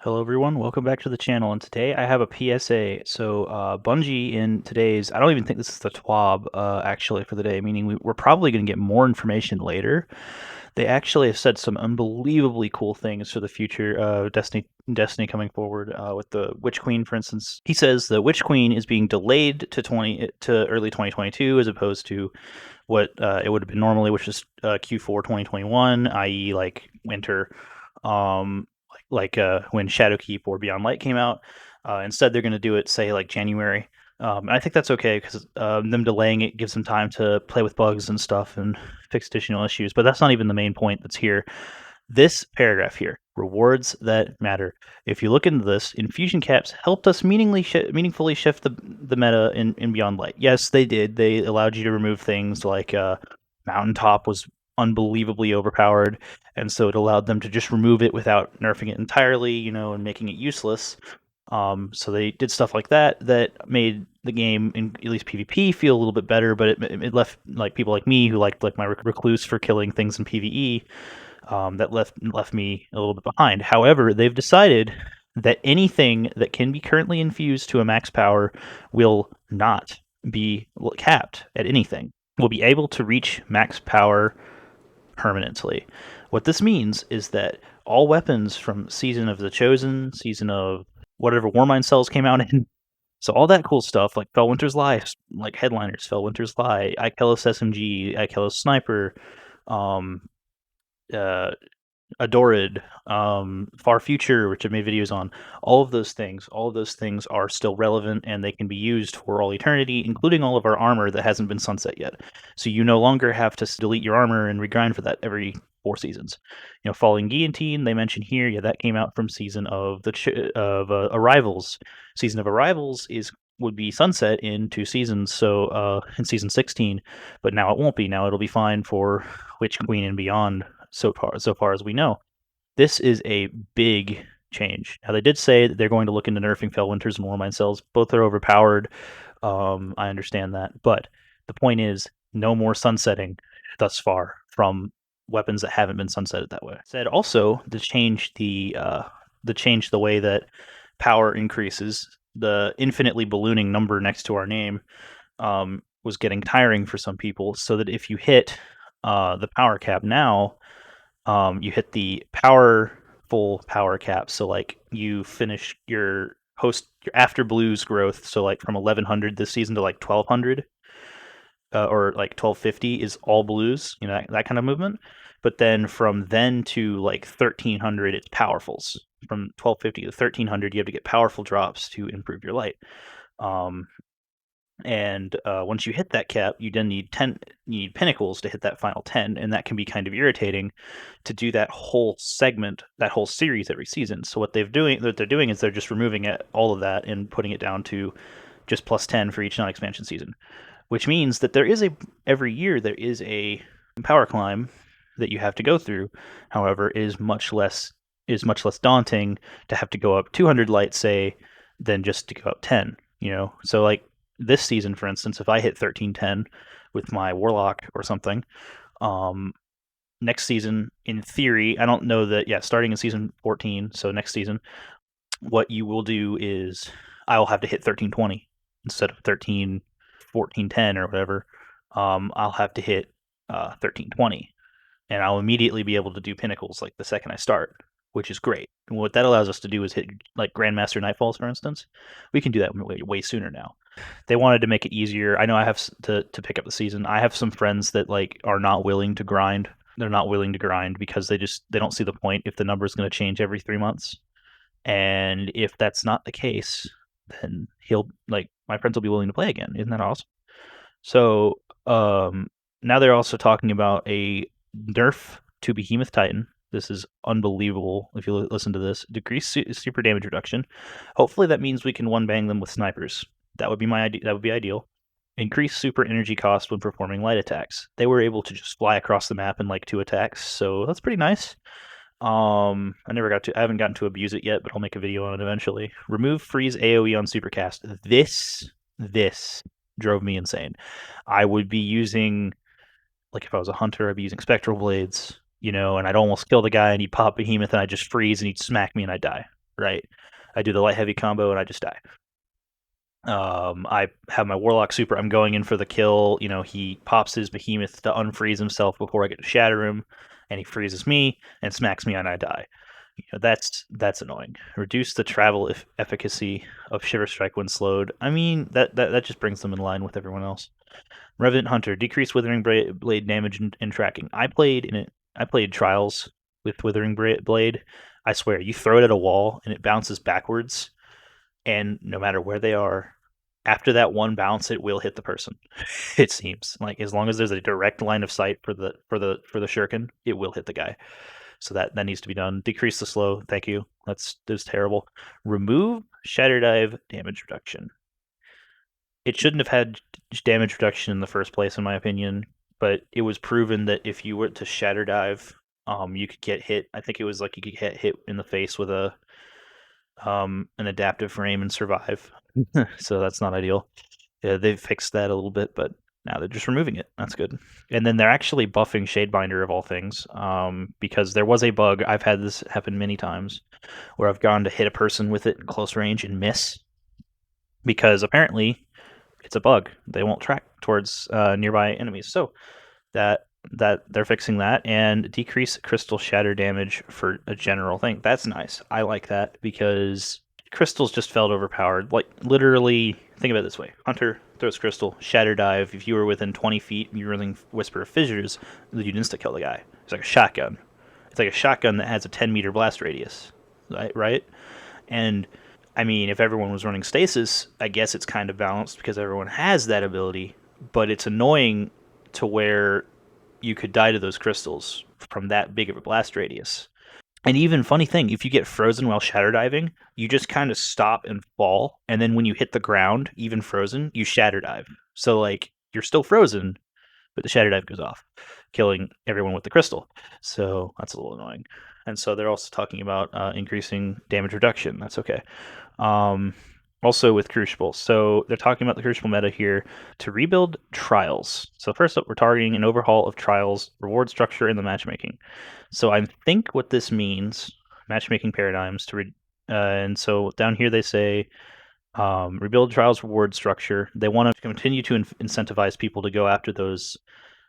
Hello everyone, welcome back to the channel, and today I have a PSA. So Bungie in today's, I don't even think this is the TWAB actually for the day, meaning we're probably going to get more information later. They actually have said some unbelievably cool things for the future Destiny coming forward with the Witch Queen, for instance. He says the Witch Queen is being delayed to early 2022 as opposed to what it would have been normally, which is Q4 2021, i.e. like winter. When Shadowkeep or Beyond Light came out. Instead, they're going to do it, say, like January. And I think that's okay because them delaying it gives them time to play with bugs and stuff and fix additional issues. But that's not even the main point that's here. This paragraph here, rewards that matter. If you look into this, infusion caps helped us meaningfully shift the meta in Beyond Light. Yes, they did. They allowed you to remove things like Mountaintop was unbelievably overpowered, and so it allowed them to just remove it without nerfing it entirely, and making it useless. So they did stuff like that made the game, in at least PvP, feel a little bit better, but it left like people like me who liked like my recluse for killing things in PvE, that left me a little bit behind. However, they've decided that anything that can be currently infused to a max power will not be capped at anything. Will be able to reach max power permanently. What this means is that all weapons from Season of the Chosen, Season of whatever Warmind cells came out in, so all that cool stuff like Fellwinter's Lie, like headliners, Fellwinter's Lie, Ikelos SMG, Ikelos Sniper, um, uh, Adored, Far Future, which I've made videos on, all of those things are still relevant and they can be used for all eternity, including all of our armor that hasn't been sunset yet. So you no longer have to delete your armor and regrind for that every 4 seasons. Falling Guillotine, they mention here, yeah, that came out from Season of Arrivals. Season of Arrivals would be sunset in 2 seasons, so in Season 16, but now it won't be. Now it'll be fine for Witch Queen and beyond so far as we know. This is a big change. Now, they did say that they're going to look into nerfing Fellwinters and Warmind cells. Both are overpowered. I understand that. But the point is, no more sunsetting thus far from weapons that haven't been sunsetted that way. Said also to change the way that power increases. The infinitely ballooning number next to our name was getting tiring for some people, so that if you hit the power cap now, you hit the full power cap. So like you finish your after blues growth. So like from 1100 this season to like 1200, or like 1250 is all blues. That kind of movement. But then from then to like 1300, it's powerfuls. From 1250 to 1300, you have to get powerful drops to improve your light. And once you hit that cap, you then need pinnacles to hit that final 10, and that can be kind of irritating to do that whole segment, that whole series every season. So what they're doing is they're just removing all of that and putting it down to just plus 10 for each non-expansion season, which means that every year there is a power climb that you have to go through. However, is much less daunting to have to go up 200 light, say, than just to go up 10. So like this season, for instance, if I hit 1310 with my Warlock or something, next season, in theory, I don't know that, starting in season 14, so next season, what you will do is I will have to hit 1320 instead of 1410 or whatever. I'll have to hit 1320, and I'll immediately be able to do pinnacles like the second I start, which is great. And what that allows us to do is hit like Grandmaster Nightfalls, for instance. We can do that way sooner now. They wanted to make it easier. I know I have to pick up the season. I have some friends that like are not willing to grind. They're not willing to grind because they don't see the point if the number is going to change every 3 months. And if that's not the case, then my friends will be willing to play again. Isn't that awesome? So now they're also talking about a nerf to Behemoth Titan. This is unbelievable. If you listen to this, decrease super damage reduction. Hopefully that means we can one bang them with snipers. That would be that would be ideal. Increase super energy cost when performing light attacks. They were able to just fly across the map in like 2 attacks, so that's pretty nice. I haven't gotten to abuse it yet, but I'll make a video on it eventually. Remove freeze AoE on supercast. This drove me insane. I would be using, like if I was a hunter, I'd be using spectral blades, and I'd almost kill the guy and he'd pop Behemoth and I'd just freeze and he'd smack me and I'd die. right? I do the light heavy combo and I just die. I have my Warlock super. I'm going in for the kill. He pops his behemoth to unfreeze himself before I get to shatter him, and he freezes me and smacks me and I die. That's annoying. Reduce the travel efficacy of Shiver Strike when slowed. I mean, that just brings them in line with everyone else. Revenant Hunter, decrease Withering Blade damage and tracking. I played Trials with Withering Blade. I swear, you throw it at a wall and it bounces backwards, and no matter where they are, after that one bounce, it will hit the person. It seems like as long as there's a direct line of sight for the shuriken, it will hit the guy. So that needs to be done. Decrease the slow. Thank you. That's terrible. Remove Shatter Dive damage reduction. It shouldn't have had damage reduction in the first place, in my opinion. But it was proven that if you were to Shatter Dive, you could get hit. I think it was like you could get hit in the face with an adaptive frame and survive. So that's not ideal. Yeah, they've fixed that a little bit, but now they're just removing it. That's good. And then they're actually buffing Shadebinder of all things, because there was a bug. I've had this happen many times where I've gone to hit a person with it in close range and miss because apparently it's a bug. They won't track towards nearby enemies. So that they're fixing that and decrease crystal shatter damage for a general thing. That's nice. I like that because crystals just felt overpowered. Like literally, think about it this way: Hunter throws crystal, shatter dive. If you were within 20 feet, and you're running Whisper of Fissures, you'd insta kill the guy. It's like a shotgun. It's like a shotgun that has a 10-meter blast radius, right? And I mean, if everyone was running stasis, I guess it's kind of balanced because everyone has that ability. But it's annoying to where you could die to those crystals from that big of a blast radius. And even funny thing, if you get frozen while shatter diving, you just kind of stop and fall, and then when you hit the ground, even frozen, you shatter dive. So like you're still frozen, but the shatter dive goes off, killing everyone with the crystal. So that's a little annoying. And so they're also talking about increasing damage reduction. That's okay. Um, Also with Crucible. So they're talking about the Crucible meta here to rebuild Trials. So first up, we're targeting an overhaul of Trials, reward structure, and the matchmaking. So I think what this means, matchmaking paradigms, and so down here they say rebuild Trials reward structure. They want to continue to incentivize people to go after those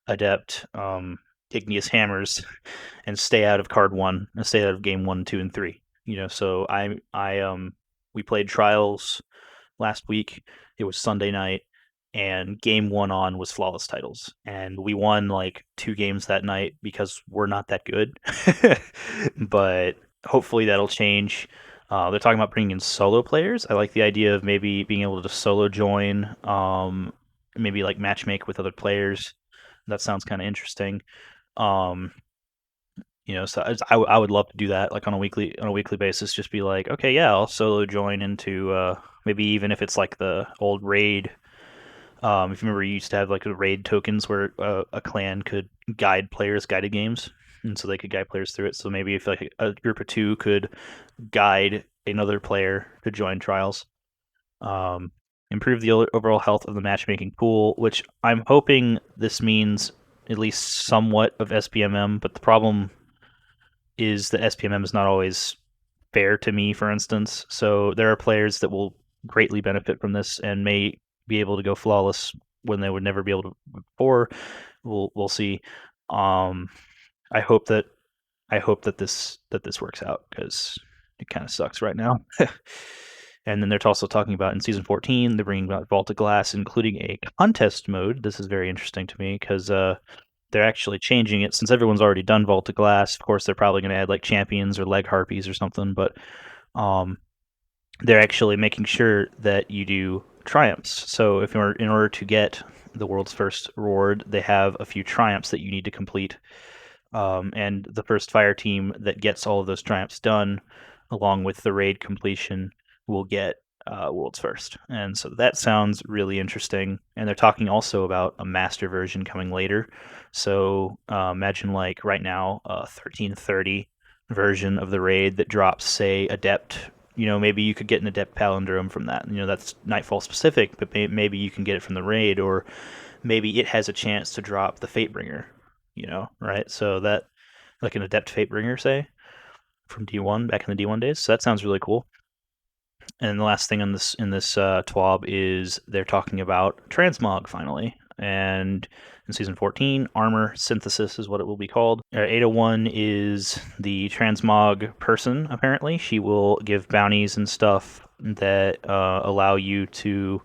adept igneous hammers and stay out of card one and stay out of game 1, 2, and 3. So we played Trials last week. It was Sunday night, and game 1 on was Flawless Titles, and we won like 2 games that night because we're not that good. But hopefully that'll change. They're talking about bringing in solo players. I like the idea of maybe being able to solo join, maybe like matchmake with other players. That sounds kind of interesting. Um, so I would love to do that like on a weekly basis. Just be like, okay, yeah, I'll solo join into maybe even if it's like the old raid. If you remember, you used to have like the raid tokens where a clan could guide players, guided games, and so they could guide players through it. So maybe if like a group of 2 could guide another player to join trials. Improve the overall health of the matchmaking pool, which I'm hoping this means at least somewhat of SPMM, but the problem is that SPMM is not always fair to me, for instance. So there are players that will greatly benefit from this and may be able to go flawless when they would never be able to before. We'll see. I hope that this works out because it kind of sucks right now. And then they're also talking about in season 14, they're bringing about Vault of Glass, including a contest mode. This is very interesting to me because they're actually changing it since everyone's already done Vault of Glass. Of course, they're probably going to add like champions or leg harpies or something, but they're actually making sure that you do triumphs. So if you're in order to get the world's first reward, they have a few triumphs that you need to complete. And the first fire team that gets all of those triumphs done, along with the raid completion, will get world's first. And so that sounds really interesting. And they're talking also about a master version coming later. So imagine like right now a 1330 version of the raid that drops, say, adept. Maybe you could get an adept palindrome from that. That's Nightfall specific, but maybe you can get it from the raid, or maybe it has a chance to drop the Fatebringer. Right? So that, like an adept Fatebringer, say, from D1 back in the D1 days. So that sounds really cool. And the last thing in this TWAB is they're talking about Transmog finally, and in season 14, armor synthesis is what it will be called. 801 is the Transmog person. Apparently, she will give bounties and stuff that allow you to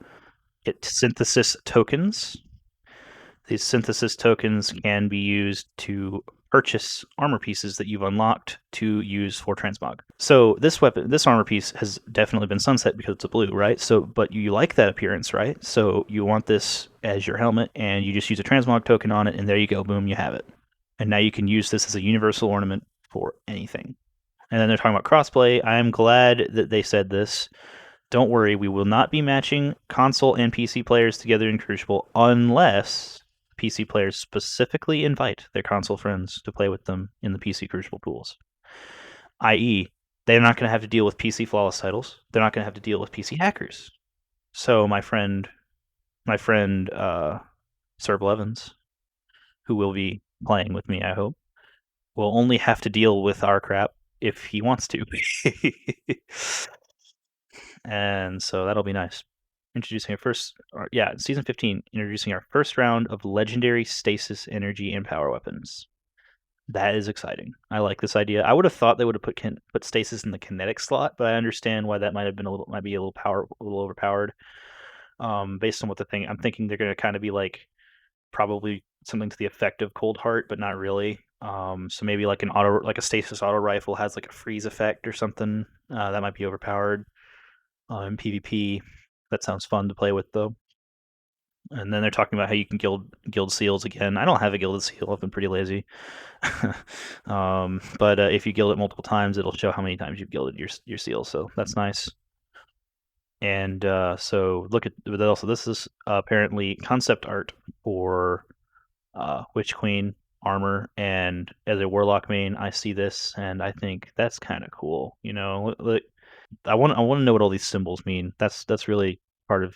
get synthesis tokens. These synthesis tokens can be used to purchase armor pieces that you've unlocked to use for transmog. So this armor piece has definitely been sunset because it's a blue, right? So, but you like that appearance, right? So you want this as your helmet, and you just use a transmog token on it, and there you go, boom, you have it. And now you can use this as a universal ornament for anything. And then they're talking about crossplay. I am glad that they said this. Don't worry, we will not be matching console and PC players together in Crucible unless PC players specifically invite their console friends to play with them in the PC Crucible pools. I.e., they're not going to have to deal with PC flawless titles. They're not going to have to deal with PC hackers. So my friend Sir Blevins, who will be playing with me, I hope, will only have to deal with our crap if he wants to. And so that'll be nice. Introducing season 15, introducing our first round of legendary stasis energy and power weapons. That is exciting. I like this idea. I would have thought they would have put stasis in the kinetic slot, but I understand why that might be a little overpowered. Based on what I'm thinking they're going to kind of be like probably something to the effect of Cold Heart, but not really. So maybe like a stasis auto rifle has like a freeze effect or something. That might be overpowered. In PvP, that sounds fun to play with though. And then they're talking about how you can guild seals again. I don't have a gilded seal. I've been pretty lazy. But if you guild it multiple times, it'll show how many times you've gilded your seal. So that's nice. And so look at also this is apparently concept art for Witch Queen armor, and as a warlock main, I see this and I think that's kind of cool. You know, I want to know what all these symbols mean. That's really part of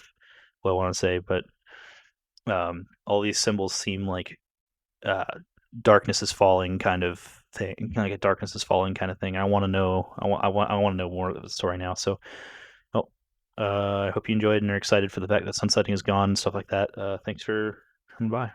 what I want to say. But all these symbols seem like darkness is falling kind of thing, like a darkness is falling kind of thing. I want to know. I want to know more of the story now. So, oh, I hope you enjoyed and are excited for the fact that sunsetting is gone and stuff like that. Thanks for coming by.